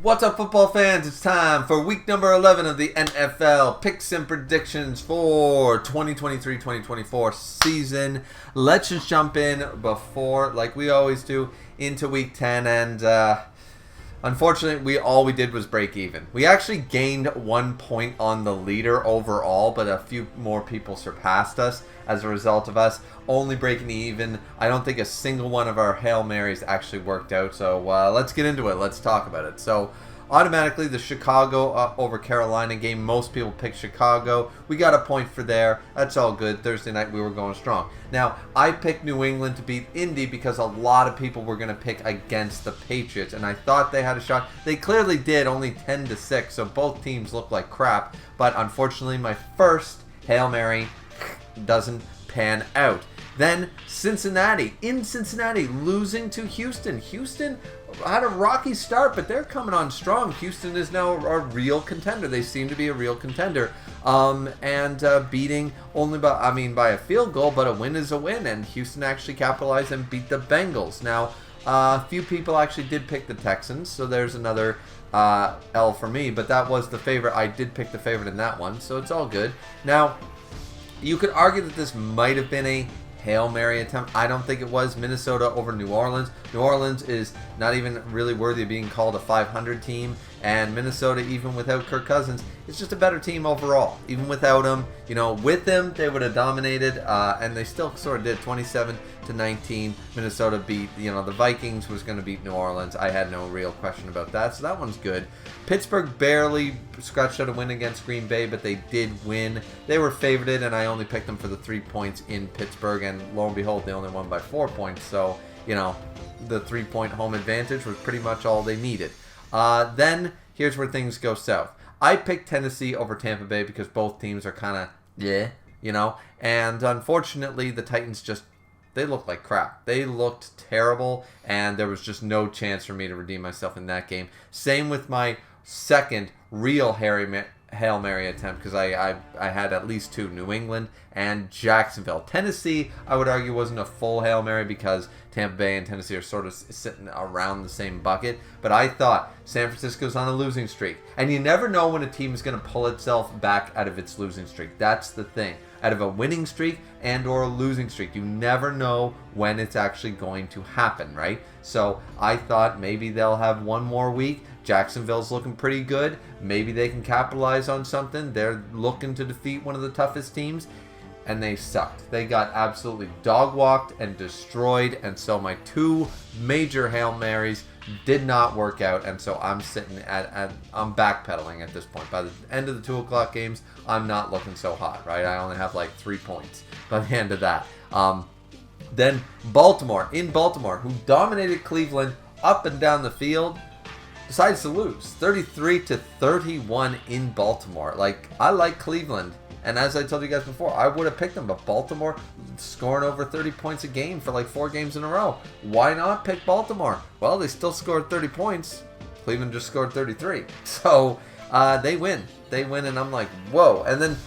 What's up, football fans? It's time for week number 11 of the NFL picks and predictions for 2023-2024 season. Let's just jump in before, like we always do, into week 10. And unfortunately, all we did was break even. We actually gained 1 point on the leader overall, but a few more people surpassed us as a result of us only breaking even. I don't think a single one of our Hail Marys actually worked out. So let's get into it. Let's talk about it. So automatically, the Chicago over Carolina game, most people picked Chicago. We got a point for there. That's all good. Thursday night, we were going strong. Now, I picked New England to beat Indy because a lot of people were going to pick against the Patriots, and I thought they had a shot. They clearly did, only 10-6, so both teams look like crap. But unfortunately, my first Hail Mary doesn't pan out. Then Cincinnati, losing to Houston. Houston had a rocky start, but they're coming on strong. Houston is now a real contender. They seem to be a real contender. Beating only by a field goal, but a win is a win. And Houston actually capitalized and beat the Bengals. Now, a few people actually did pick the Texans, so there's another L for me. But that was the favorite. I did pick the favorite in that one, so it's all good. Now, you could argue that this might have been a Hail Mary attempt. I don't think it was. Minnesota over New Orleans. New Orleans is not even really worthy of being called a 500 team, and Minnesota, even without Kirk Cousins, is just a better team overall. Even without him, with him, they would have dominated, and they still sort of did. 27-19. Minnesota beat, the Vikings was going to beat New Orleans. I had no real question about that, so that one's good. Pittsburgh barely scratched out a win against Green Bay, but they did win. They were favored, and I only picked them for the 3 points in Pittsburgh, and lo and behold, they only won by 4 points. So, the 3-point home advantage was pretty much all they needed. Then, here's where things go south. I picked Tennessee over Tampa Bay because both teams are kind of, and unfortunately, the Titans they looked like crap. They looked terrible, and there was just no chance for me to redeem myself in that game. Same with my second real Hail Mary attempt, because I had at least two, New England and Jacksonville. Tennessee, I would argue, wasn't a full Hail Mary because Tampa Bay and Tennessee are sort of sitting around the same bucket. But I thought San Francisco's on a losing streak. And you never know when a team is going to pull itself back out of its losing streak. That's the thing. Out of a winning streak and or a losing streak. You never know when it's actually going to happen, right? So I thought maybe they'll have one more week. Jacksonville's looking pretty good. Maybe they can capitalize on something. They're looking to defeat one of the toughest teams. And they sucked. They got absolutely dog-walked and destroyed. And so my two major Hail Marys did not work out. And so I'm sitting I'm backpedaling at this point. By the end of the 2 o'clock games, I'm not looking so hot, right? I only have like 3 points by the end of that. Then Baltimore, who dominated Cleveland up and down the field, decides to lose 33-31 in Baltimore. I like Cleveland. And as I told you guys before, I would have picked them. But Baltimore scoring over 30 points a game for like 4 games in a row. Why not pick Baltimore? Well, they still scored 30 points. Cleveland just scored 33. So they win. And I'm like, whoa. And then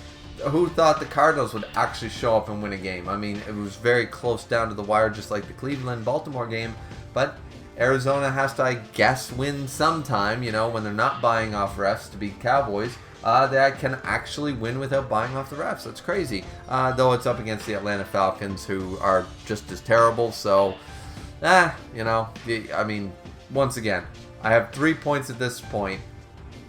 who thought the Cardinals would actually show up and win a game? I mean, it was very close down to the wire, just like the Cleveland-Baltimore game. But Arizona has to, I guess, win sometime, when they're not buying off refs to beat Cowboys. They can actually win without buying off the refs. That's crazy. Though it's up against the Atlanta Falcons, who are just as terrible. So, I mean, once again, I have 3 points at this point.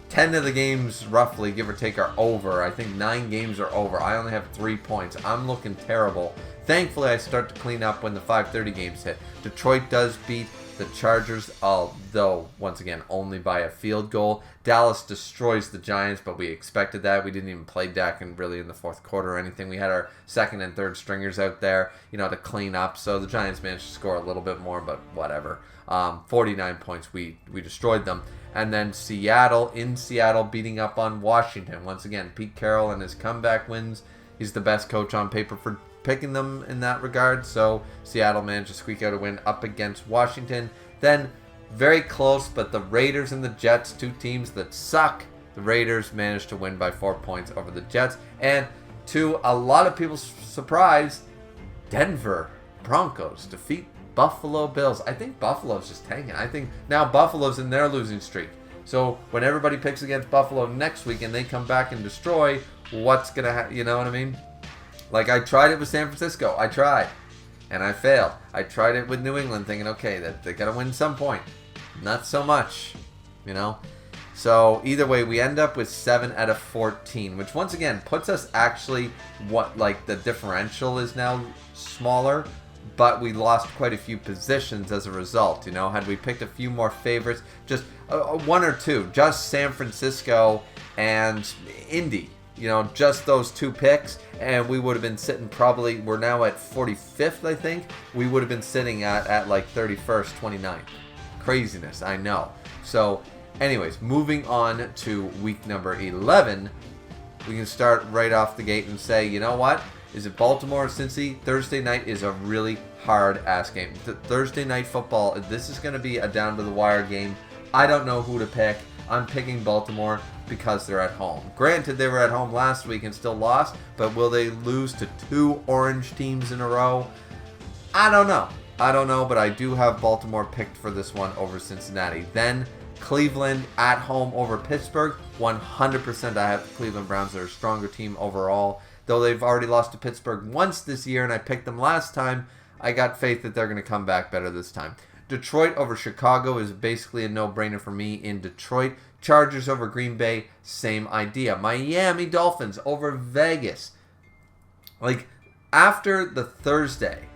10 of the games, roughly, give or take, are over. I think 9 games are over. I only have 3 points. I'm looking terrible. Thankfully, I start to clean up when the 5:30 games hit. Detroit does beat the Chargers, although, once again, only by a field goal. Dallas destroys the Giants, but we expected that. We didn't even play Dak in the fourth quarter or anything. We had our second and third stringers out there, to clean up. So the Giants managed to score a little bit more, but whatever. 49 points, we destroyed them. And then Seattle, beating up on Washington. Once again, Pete Carroll and his comeback wins. He's the best coach on paper for picking them in that regard. So Seattle managed to squeak out a win up against Washington. Then, very close, but the Raiders and the Jets, two teams that suck. The Raiders managed to win by 4 points over the Jets. And to a lot of people's surprise, Denver Broncos defeat Buffalo Bills. I think Buffalo's just tanking. I think now Buffalo's in their losing streak. So when everybody picks against Buffalo next week and they come back and destroy, what's going to happen? You know what I mean? Like, I tried it with San Francisco. I tried. And I failed. I tried it with New England thinking, okay, that they got to win some point. Not so much, you know? So either way, we end up with 7 out of 14, which once again puts us actually the differential is now smaller, but we lost quite a few positions as a result. You know, had we picked a few more favorites, just one or two, just San Francisco and Indy, you know, just those 2 picks, and we would have been sitting probably, we're now at 45th, I think. We would have been sitting at like 31st, 29th. Craziness, I know. So, anyways, moving on to week number 11, we can start right off the gate and say, you know what? Is it Baltimore or Cincy? Thursday night is a really hard-ass game. Thursday night football, this is going to be a down-to-the-wire game. I don't know who to pick. I'm picking Baltimore because they're at home. Granted, they were at home last week and still lost, but will they lose to 2 orange teams in a row? I don't know. But I do have Baltimore picked for this one over Cincinnati. Then Cleveland at home over Pittsburgh. 100% I have the Cleveland Browns. They're a stronger team overall. Though they've already lost to Pittsburgh once this year and I picked them last time, I got faith that they're going to come back better this time. Detroit over Chicago is basically a no-brainer for me in Detroit. Chargers over Green Bay, same idea. Miami Dolphins over Vegas. Like, after the Thursday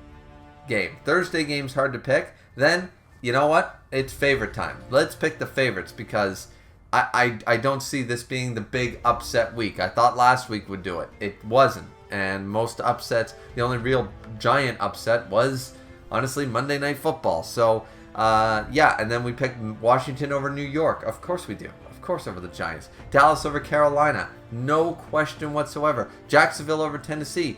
game's hard to pick, then, you know what? It's favorite time. Let's pick the favorites because I don't see this being the big upset week. I thought last week would do it. It wasn't. And most upsets, the only real giant upset was, honestly, Monday Night Football. So, yeah, and then we picked Washington over New York. Of course we do. Of course over the Giants. Dallas over Carolina. No question whatsoever. Jacksonville over Tennessee.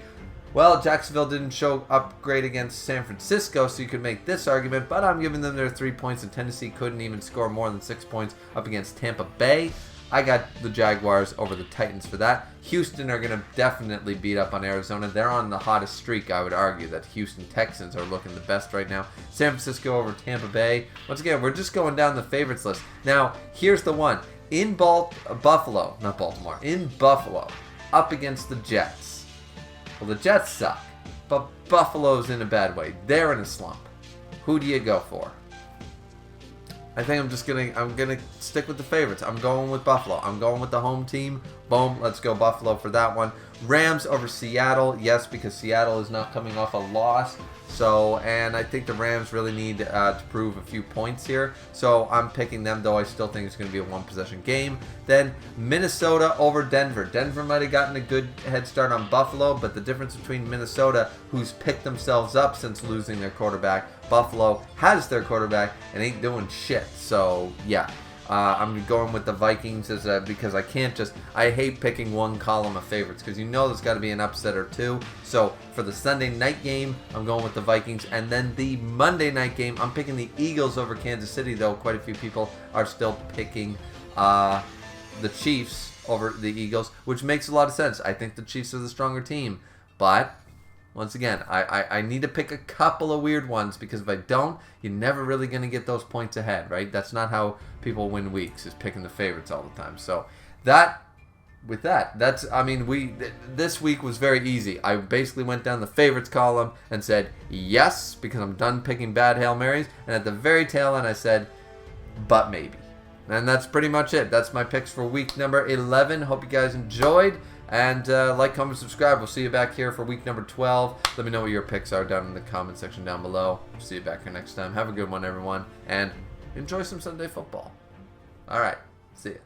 Well, Jacksonville didn't show up great against San Francisco, so you could make this argument, but I'm giving them their 3 points, and Tennessee couldn't even score more than 6 points up against Tampa Bay. I got the Jaguars over the Titans for that. Houston are going to definitely beat up on Arizona. They're on the hottest streak, I would argue, that Houston Texans are looking the best right now. San Francisco over Tampa Bay. Once again, we're just going down the favorites list. Now, here's the one. In Buffalo, not Baltimore, in Buffalo, up against the Jets. Well, the Jets suck, but Buffalo's in a bad way. They're in a slump. Who do you go for? I think I'm gonna stick with the favorites. I'm going with Buffalo. I'm going with the home team. Boom, let's go Buffalo for that one. Rams over Seattle, yes, because Seattle is not coming off a loss. So, and I think the Rams really need to prove a few points here. So I'm picking them, though I still think it's going to be a one-possession game. Then Minnesota over Denver. Denver might have gotten a good head start on Buffalo, but the difference between Minnesota, who's picked themselves up since losing their quarterback, Buffalo has their quarterback and ain't doing shit. So, yeah. I'm going with the Vikings because I hate picking one column of favorites because you know there's got to be an upset or two. So for the Sunday night game, I'm going with the Vikings. And then the Monday night game, I'm picking the Eagles over Kansas City, though quite a few people are still picking the Chiefs over the Eagles, which makes a lot of sense. I think the Chiefs are the stronger team. But once again, I need to pick a couple of weird ones because if I don't, you're never really going to get those points ahead, right? That's not how people win weeks, is picking the favorites all the time. So this week was very easy. I basically went down the favorites column and said yes because I'm done picking bad Hail Marys. And at the very tail end, I said, but maybe. And that's pretty much it. That's my picks for week number 11. Hope you guys enjoyed. And like, comment, subscribe. We'll see you back here for week number 12. Let me know what your picks are down in the comment section down below. See you back here next time. Have a good one, everyone. And enjoy some Sunday football. All right. See ya.